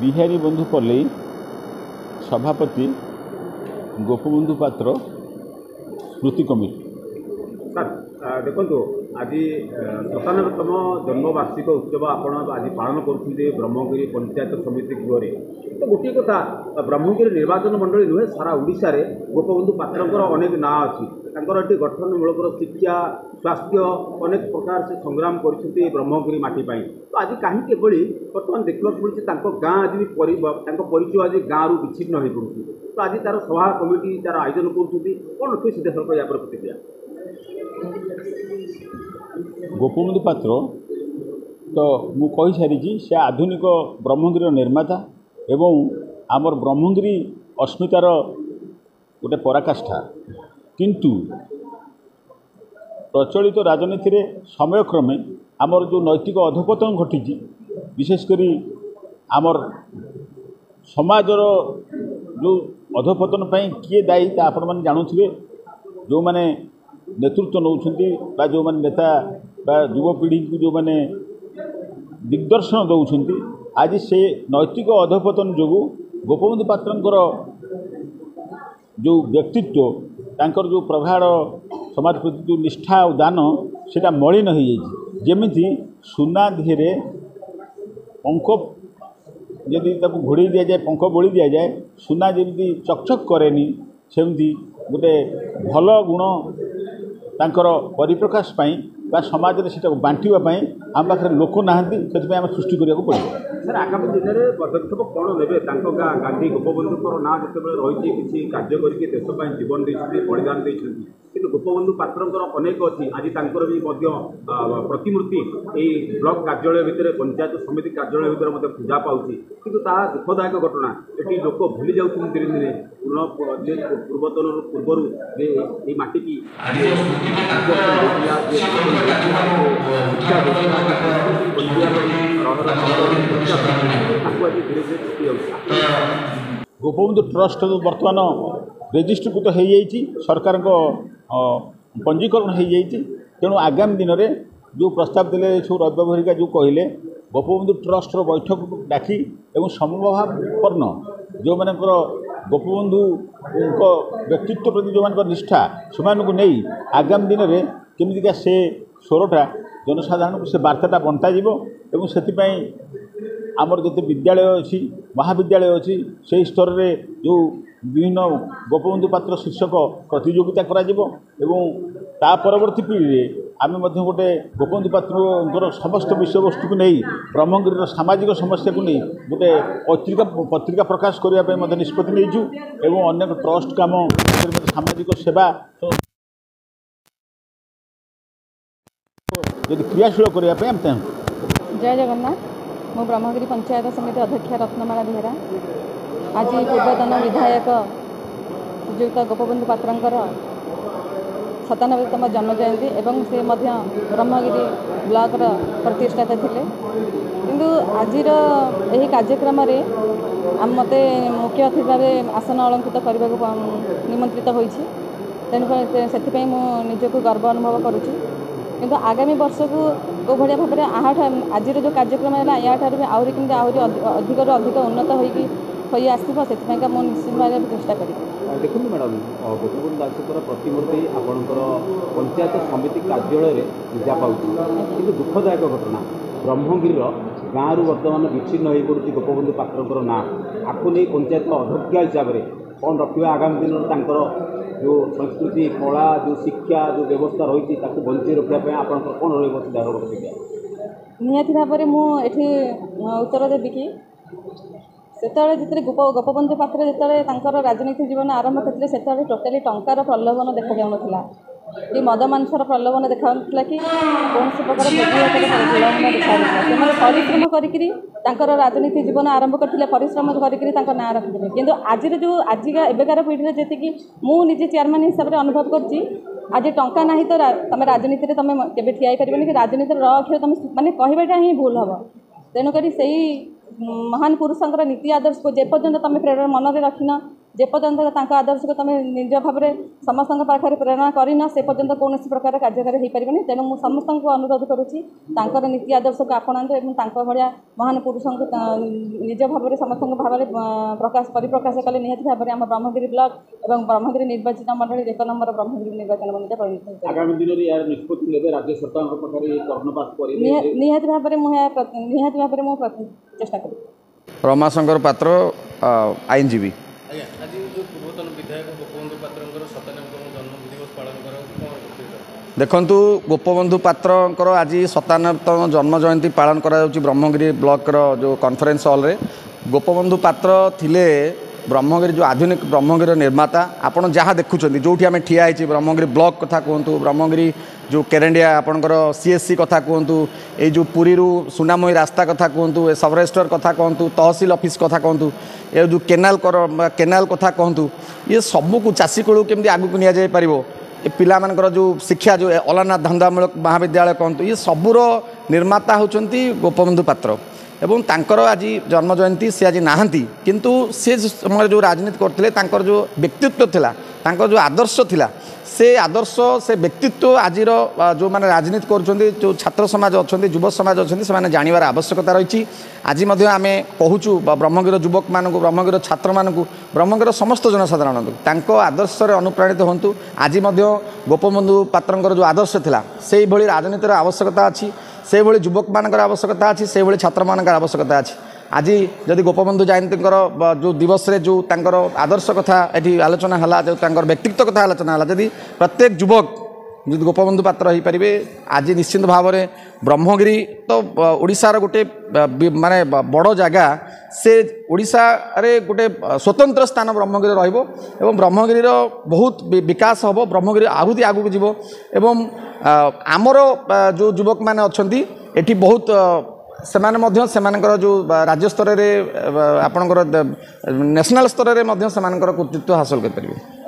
बिहारी बंधु पल्लई सभापति गोपबंधु पात्र स्मृति कमिटी। सर देखो आज 97तम जन्मवार्षिक उत्सव आपण आज पालन कर ब्रह्मगिरी पंचायत समिति गृह तो गोटे कथा ब्रह्मगिरी निर्वाचन मंडली नुहे सारा ओडिशा रे गोपबंधु पात्र अनेक ना अच्छी ये गठनमूलक शिक्षा स्वास्थ्य अनेक प्रकार से संग्राम कर ब्रह्मगिरी माटी तो आज कहीं बर्तमान देखा मिली गाँ आज भी परिचय आज गाँव विच्छिन्न हो पड़ी तो आज तार सभा कमिटी तार आयोजन कौन अच्छे सीधा सड़क या प्रतिक्रिया। गोपबंधु पात्र तो मु कही सारी से आधुनिक ब्रह्मगिरी निर्माता एवं आमर ब्रह्मगिरी अस्मितार गोटे पराकाष्ठा किंतु प्रचलित राजनीति रे समयक्रमे आमर जो नैतिक अधपतन घटी विशेषकर आमर समाजर जो अधपतन किए दायी आपण मैंने जानूे जो मैंने नेतृत्व नौकरी जो मैंने नेता युवपीढ़ी को जो मैंने दिग्दर्शन दौरान आज से नैतिक अधपतन जो गोपबंधु पात्रंकर जो व्यक्तित्व तांकर जो प्रगाढ़ समाज प्रति जो निष्ठा और दान सेटा मलिन हो जाती सुना धीरे पंख जदि घोड़े दि जाए पंख बोली दि जाए सुना जमी चकचक कैनि सेमती गोटे भल गुण तांकर परिप्रकाश पाई समाज में सीटा बांटापी आम पाखे लोक ना से आम सृष्टि करने को पड़े। सर आगामी दिन में पदक्षेप कौन ने गांधी गोपबंधु ना जो रही किसी कार्य करके देशपाई जीवन देते बलिदान देते कि गोपबंधु पात्र अनेक अच्छी आज भी प्रतिमूर्ति यही ब्लॉक कार्यालय भितर पंचायत समिति कार्यालय भितर पूजा पाँच कि दुखदायक घटना ये लोक भूली जाऊँ धीरे धीरे पूर्वतन पूर्वर माटी की गोपबंधु ट्रस्ट बर्तमान रेजिस्ट्रीकृत हो सरकार पंजीकरण हो तेणु आगामी दिन में जो प्रस्ताव देले सब रवि भरिका जो कहले गोपबंधु ट्रस्ट बैठक डाकी एवं समभावपूर्ण जो मान गोपबंधु व्यक्तित्व प्रति जो मान निष्ठा से नहीं आगामी दिन में केमिका से स्वरटा जनसाधारण को से बार्ताटा बंटा एवं से आमर जिते विद्यालय अच्छी महाविद्यालय अच्छी से स्तर में जो विभिन्न गोपबंधु पात्र शीर्षक प्रतियोगिता करा परवर्ती पीढ़ी आम गोटे गोपबंधु पात्र समस्त विषय वस्तु को नहीं ब्रह्मगिरी सामाजिक समस्या को नहीं गोटे पत्रिका प्रकाश करने निष्पत्ति नहीं एवं अनेक ट्रस्ट काम सामाजिक सेवा यदि क्रियाशील करने आम चाहूँ। जय जगन्नाथ मो ब्रह्मगिरी पंचायत समिति अध्यक्ष रत्नमाला बेहरा आज पूर्वतन विधायक श्रीजुक्त गोपबंधु पात्रंकर 97तम जन्म जयंती एवं से ब्रह्मगिरी ब्लॉकर प्रतिष्ठाता थिले किंतु आजिर यही कार्यक्रम मत मुख्य अतिथि भाव आसन अलंकृत करने को निमंत्रित होइछि तेणु से निजक गर्व अनुभव करुच्ची किंतु आगामी वर्ष को कौ भाया भाव में आज जो कार्यक्रम है या आहरी कि अधिक अधिक उन्नत हो आसो से निश्चित भाव चेष्टा करी। देखो मैडम गोपबंधु दास प्रतिमूर्ति आपणकर पंचायत समिति कार्यालय पूजा पाँच कि दुखदायक घटना ब्रह्मगिरी गाँव रु बर्तमान विच्छिन्न हो पड़ी गोपबंधु पात्र ना आपको नहीं पंचायत अध्यक्ष हिसाब से कौन रखा आगामी दिन में जो संस्कृति कला जो शिक्षा जो व्यवस्था रही बंची रखापी आप कौन रही निहाती भाव में मुझे उत्तर देवी कि से गोपबंधु पात्र जो राजनीति जीवन आरंभ करते से टोटाली टंकार प्रलोभन देखा जाऊना कि मद मांसर प्रलोभन देखा कि कौन प्रकार प्रलोभन देखा परिश्रम कर राजनीति जीवन आरंभ करते परिश्रम करके ना रखिथे कि आज जो आजिका एबेकार पीढ़ी जी मुझे चेयरमैन हिसाब से अनुभव कर आज टंका ना तो तुम राजनीति तुम के ठिया पार कि राजनीति रक्ष तुम मानने कहवाटा ही भूल हम तेणुक से महान पुरुषों नीति आदर्श को जेपर्यंत तुम प्रेरणा मन में रखिन जेपर्यंत तांका आदर्श को तुम निज भाव में समस्त पाखे प्रेरणा करना से पर्यंत कौन प्रकार कार्यकारी हो पारे तेणु मुझे समस्त को अनुरोध करुँची नीति आदर्श को आपणाते और भाया महान पुरुष को निज भाव में समस्त भाव में प्रकाश परिप्रकाश कले निहत भाव में आम ब्रह्मगिरी ब्लॉक और ब्रह्मगिरी निर्वाचित मंडली 1 नंबर ब्रह्मगिरी निर्वाचन मंडली परिणत आगामी दिन में यार निष्पत्ति लेबे राज्य सरकार कर्णपात निहत भाव में मुझे चेष्टा करी। रमाशंकर पात्र आईनजीवी आज जो पूर्वतन विधायक गोपबंधु पात्र 97तम जन्मदिवस पालन देखु गोपबंधु पात्र आज 97तम जन्म जयंती पालन करा ब्रह्मगिरी ब्लॉक जो कॉन्फ्रेंस हॉल रे गोपबंधु पात्र थिले ब्रह्मगिरी जो आधुनिक ब्रह्मगिरी निर्माता आपड़ जहाँ देखुं जो आम ठिया ब्रह्मगिरी ब्लॉक कथा कहतु ब्रह्मगिरी जो केरेंडिया आपणकर सीएससी कथा कहतु ये जो पुरी सुनामयी रास्ता कथा कहतु ए सब रजिस्टर कथा कहतु तहसिल ऑफिस कथा कहतु ये जो केनाल कथा कहतु ये सबको चाषी कूल केमती आगू नि पार ए पिला मानकर जो शिक्षा जो अलाना धंदामूलक महाविद्यालय कहतु ये सबूर निर्माता होचंती गोपबंधु पात्र एवं तांकर आज जन्म जयंती सी आज नहांती किंतु से समय जो राजनीति करते जो व्यक्तित्व थिला तांकर जो आदर्श थिला से आदर्श से व्यक्तित्व आज जो मैंने राजनीति कर जो छात्र समाज अच्छा युव समाज अच्छा से जानवर आवश्यकता रही आज आम कहूँ ब्रह्मगिर युवक मानक ब्रह्मगिर छात्र मानक ब्रह्मगिर समस्त जनसाधारण आदर्श अनुप्राणित हूँ आज गोपबंधु पात्र जो आदर्श थिला से भली राजनीतिर आवश्यकता अच्छी से भली युवक मानकर आवश्यकता अच्छी से भली छात्र मानकर आवश्यकता अच्छी आज जदि गोपबंधु जयंती जो दिवस रे जो तांकर आदर्श कथा ये आलोचना है जो तांकर व्यक्तित्व कथा आलोचना है जदि प्रत्येक युवक जो गोपबंधु पात्र हो पारे आज निश्चित भाव में ब्रह्मगिरी तो ओडिशार गोटे माने बड़ जगह से ओडिशा रे गोटे स्वतंत्र स्थान ब्रह्मगिरी रहिबो एवं ब्रह्मगिरी बहुत विकास हम ब्रह्मगिरी आहुति आगू जीव एवं आमर जो युवक मैंने अच्छा एटी बहुत सेमानकर जो राज्य स्तर में आपणकर नेशनल स्तर में कृतित्व हासिल कर पारे।